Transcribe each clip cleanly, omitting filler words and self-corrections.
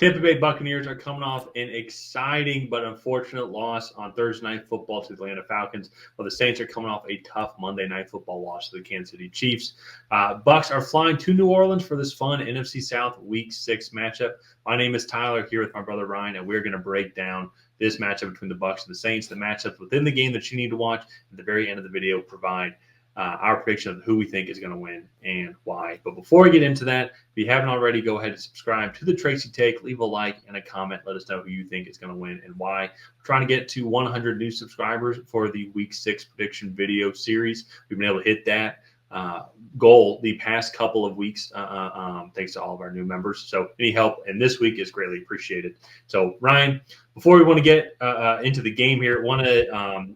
Tampa Bay Buccaneers are coming off an exciting but unfortunate loss on Thursday Night Football to the Atlanta Falcons, while the Saints are coming off a tough Monday Night Football loss to the Kansas City Chiefs. Bucs are flying to New Orleans for this fun NFC South Week 6 matchup. My name is Tyler, here with my brother Ryan, and we're going to break down this matchup between the Bucs and the Saints, the matchups within the game that you need to watch. At the very end of the video, provide our prediction of who we think is going to win and why. But before we get into that, if you haven't already, go ahead and subscribe to the Tracy Take. Leave a like and a comment. Let us know who you think is going to win and why. We're trying to get to 100 new subscribers for the Week 6 prediction video series. We've been able to hit that goal the past couple of weeks, thanks to all of our new members. So any help in this week is greatly appreciated. So Ryan, before we want to get into the game here, I want to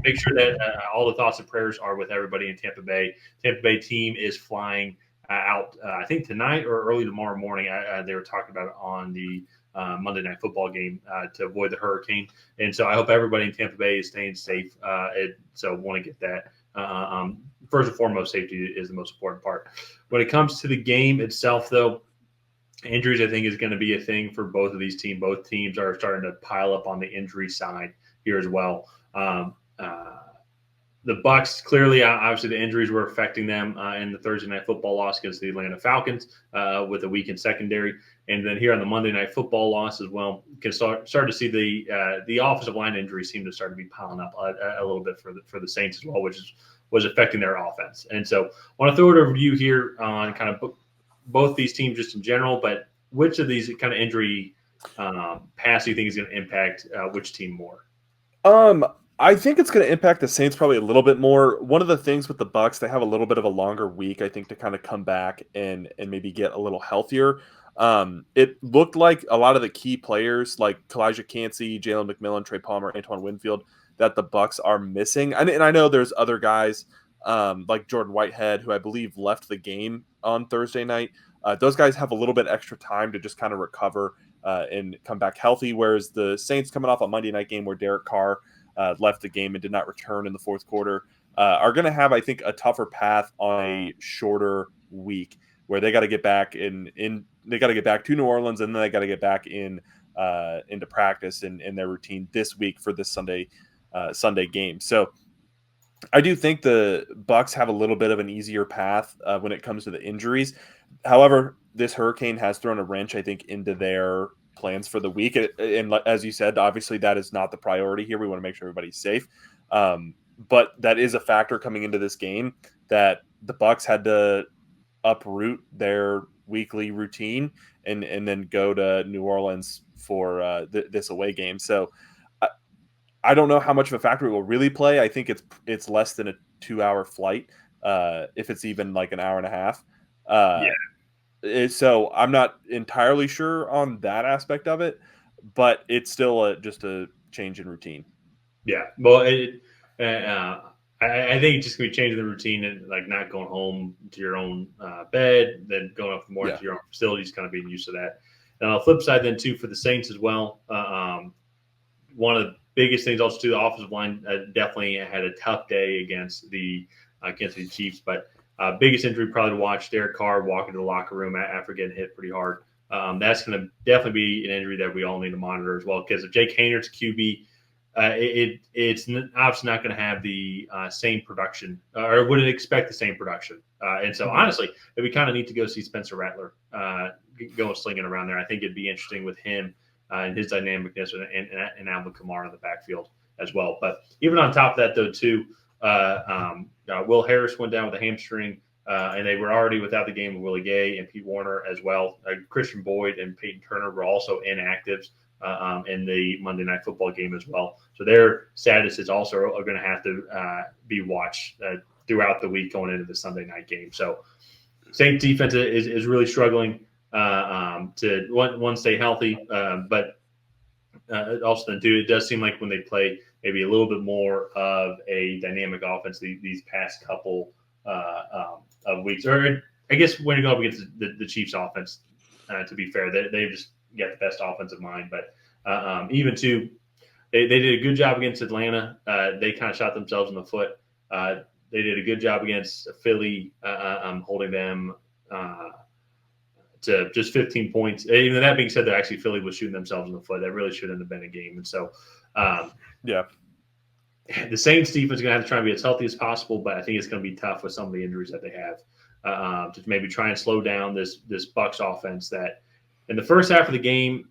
make sure that all the thoughts and prayers are with everybody in Tampa Bay. Tampa Bay team is flying out, I think tonight or early tomorrow morning. They were talking about it on the Monday Night Football game to avoid the hurricane. And so I hope everybody in Tampa Bay is staying safe. So want to get that. First and foremost, safety is the most important part. When it comes to the game itself, though, injuries, I think, is going to be a thing for both of these teams. Both teams are starting to pile up on the injury side here as well. The Bucs, clearly, obviously, the injuries were affecting them in the Thursday Night Football loss against the Atlanta Falcons with a weakened secondary. And then here on the Monday Night Football loss as well, you can start to see the offensive line injuries seem to start to be piling up a little bit for the Saints as well, which was affecting their offense. And so I want to throw it over to you here on kind of both these teams just in general, but which of these kind of injury pass do you think is going to impact which team more? I think it's going to impact the Saints probably a little bit more. One of the things with the Bucs, they have a little bit of a longer week, I think, to kind of come back and maybe get a little healthier. It looked like a lot of the key players like Kalijah Cansey, Jalen McMillan, Trey Palmer, Antoine Winfield that the Bucs are missing. And I know there's other guys like Jordan Whitehead, who I believe left the game on Thursday night. Those guys have a little bit extra time to just kind of recover and come back healthy, whereas the Saints coming off a Monday night game where Derek Carr left the game and did not return in the fourth quarter, are going to have, I think, a tougher path on a shorter week where they got to get back they got to get back to New Orleans, and then they got to get back into practice and in their routine this week for this Sunday game. So I do think the Bucs have a little bit of an easier path when it comes to the injuries. However, this hurricane has thrown a wrench, I think, into their plans for the week. And as you said, obviously that is not the priority here. We want to make sure everybody's safe. But that is a factor coming into this game that the Bucs had to uproot their weekly routine and then go to New Orleans for this away game. So I don't know how much of a factor it will really play. I think it's less than a 2-hour flight, if it's even like an hour and a half. So I'm not entirely sure on that aspect of it, but it's still just a change in routine. Yeah, well, I think it's just going to be changing the routine and like not going home to your own bed, then going up more to your own facilities, kind of being used to that. And on the flip side, then too, for the Saints as well, one of the biggest things also too, the offensive line definitely had a tough day against the Kansas City Chiefs, but biggest injury probably to watch, Derek Carr walking to the locker room after getting hit pretty hard. That's going to definitely be an injury that we all need to monitor as well, because if Jake Hayner's QB, it's obviously not going to have the same production, or wouldn't expect the same production. And so honestly, we kind of need to go see Spencer Rattler go slinging around there. I think it'd be interesting with him and his dynamicness and Alvin Kamara in the backfield as well. But even on top of that, though, too, Will Harris went down with a hamstring, and they were already without the game of Willie Gay and Pete Warner as well. Christian Boyd and Peyton Turner were also inactives in the Monday Night Football game as well. So their status is also going to have to be watched throughout the week going into the Sunday night game. So Saints defense is really struggling to one stay healthy, but also then too, it does seem like when they play maybe a little bit more of a dynamic offense these past couple of weeks, or I guess when you go up against the Chiefs offense, to be fair, they've just got the best offensive mind. But even too, they did a good job against Atlanta. They kind of shot themselves in the foot. They did a good job against Philly, holding them to just 15 points. Even that being said, they're actually Philly was shooting themselves in the foot. That really shouldn't have been a game. And so, the Saints defense is going to have to try and be as healthy as possible, but I think it's going to be tough with some of the injuries that they have to maybe try and slow down this Bucs offense that in the first half of the game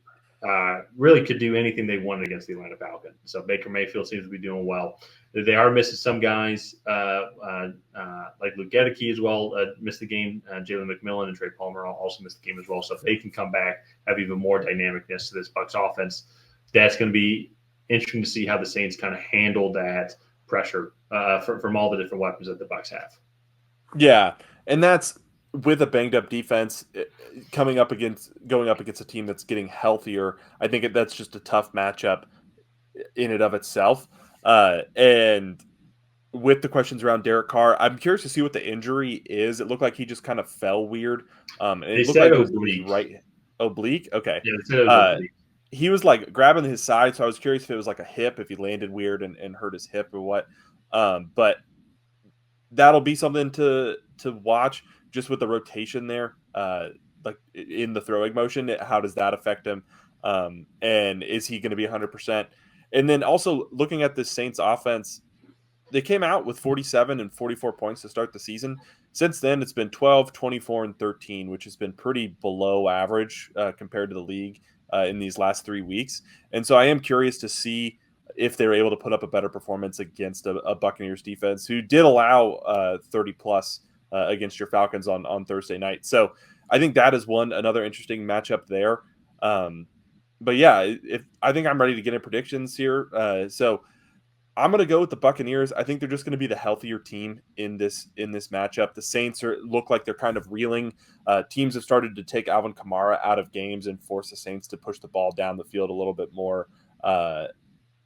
really could do anything they wanted against the Atlanta Falcons. So Baker Mayfield seems to be doing well. They are missing some guys like Luke Gedeke as well. Missed the game. Jalen McMillan and Trey Palmer also missed the game as well. So if they can come back, have even more dynamicness to this Bucs offense, that's going to be interesting to see how the Saints kind of handle that pressure from all the different weapons that the Bucs have. Yeah, and that's with a banged up defense going up against a team that's getting healthier. I think that's just a tough matchup in and of itself. And with the questions around Derek Carr, I'm curious to see what the injury is. It looked like he just kind of fell weird. And it looked like it was oblique. Right oblique. Okay. Yeah, they said it was oblique. He was like grabbing his side, so I was curious if it was like a hip, if he landed weird and hurt his hip or what. But that'll be something to watch just with the rotation there, like in the throwing motion. How does that affect him? And is he going to be 100%? And then also looking at this Saints offense, they came out with 47 and 44 points to start the season. Since then, it's been 12, 24, and 13, which has been pretty below average compared to the league in these last 3 weeks. And so I am curious to see if they're able to put up a better performance against a Buccaneers defense who did allow 30-plus against your Falcons on Thursday night. So I think that is another interesting matchup there. But yeah, I think I'm ready to get in predictions here. So I'm going to go with the Buccaneers. I think they're just going to be the healthier team in this matchup. The Saints look like they're kind of reeling. Teams have started to take Alvin Kamara out of games and force the Saints to push the ball down the field a little bit more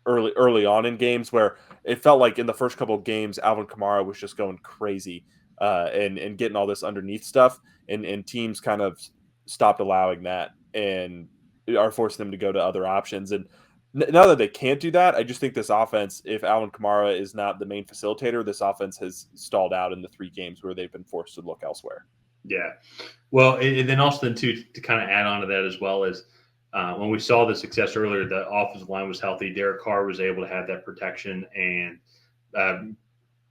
early on in games, where it felt like in the first couple of games, Alvin Kamara was just going crazy and getting all this underneath stuff, and teams kind of stopped allowing that and are forcing them to go to other options. And now that they can't do that, I just think this offense, if Alvin Kamara is not the main facilitator, this offense has stalled out in the 3 games where they've been forced to look elsewhere. Yeah. Well, and then also to kind of add on to that as well is when we saw the success earlier, the offensive line was healthy. Derek Carr was able to have that protection, and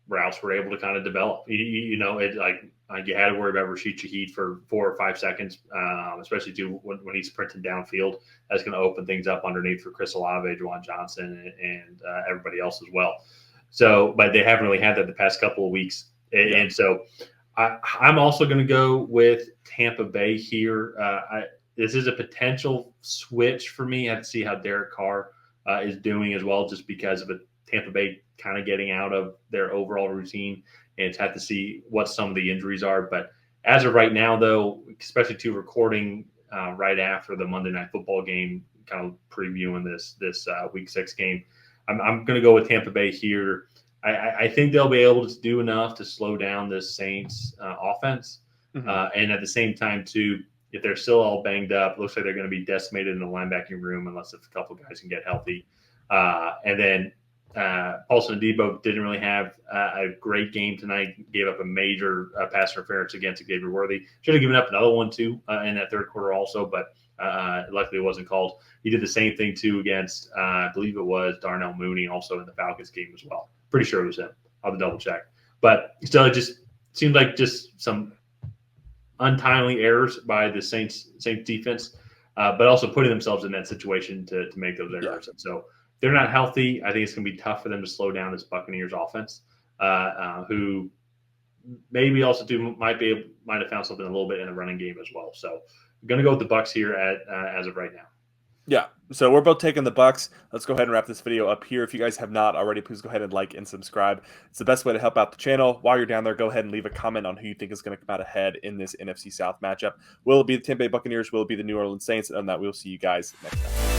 routes were able to kind of develop. You had to worry about Rashid Shaheed for 4 or 5 seconds, especially when he's sprinting downfield. That's going to open things up underneath for Chris Olave, Juwan Johnson, and everybody else as well. So, but they haven't really had that the past couple of weeks. And so I'm also going to go with Tampa Bay here. This is a potential switch for me. I have to see how Derek Carr is doing as well, just because of Tampa Bay kind of getting out of their overall routine, and have to see what some of the injuries are. But as of right now, though, especially to recording right after the Monday Night Football game, kind of previewing this Week 6 game, I'm going to go with Tampa Bay here. I think they'll be able to do enough to slow down this Saints offense, and at the same time, too, if they're still all banged up, looks like they're going to be decimated in the linebacking room unless a couple guys can get healthy. And then Paulson Adebo didn't really have a great game tonight. Gave up a major pass interference against Xavier Worthy. Should have given up another one too in that third quarter also, but luckily it wasn't called. He did the same thing too against I believe it was Darnell Mooney also in the Falcons game as well. Pretty sure it was him. I'll have to double check. But still, it just seemed like just some untimely errors by the Saints defense, but also putting themselves in that situation to make those errors. Yeah. And so they're not healthy. I think it's going to be tough for them to slow down this Buccaneers offense, who maybe also might have found something a little bit in the running game as well. So I'm going to go with the Bucs here as of right now. Yeah, so we're both taking the Bucs. Let's go ahead and wrap this video up here. If you guys have not already, please go ahead and like and subscribe. It's the best way to help out the channel. While you're down there, go ahead and leave a comment on who you think is going to come out ahead in this NFC South matchup. Will it be the Tampa Bay Buccaneers? Will it be the New Orleans Saints? And on that, we'll see you guys next time.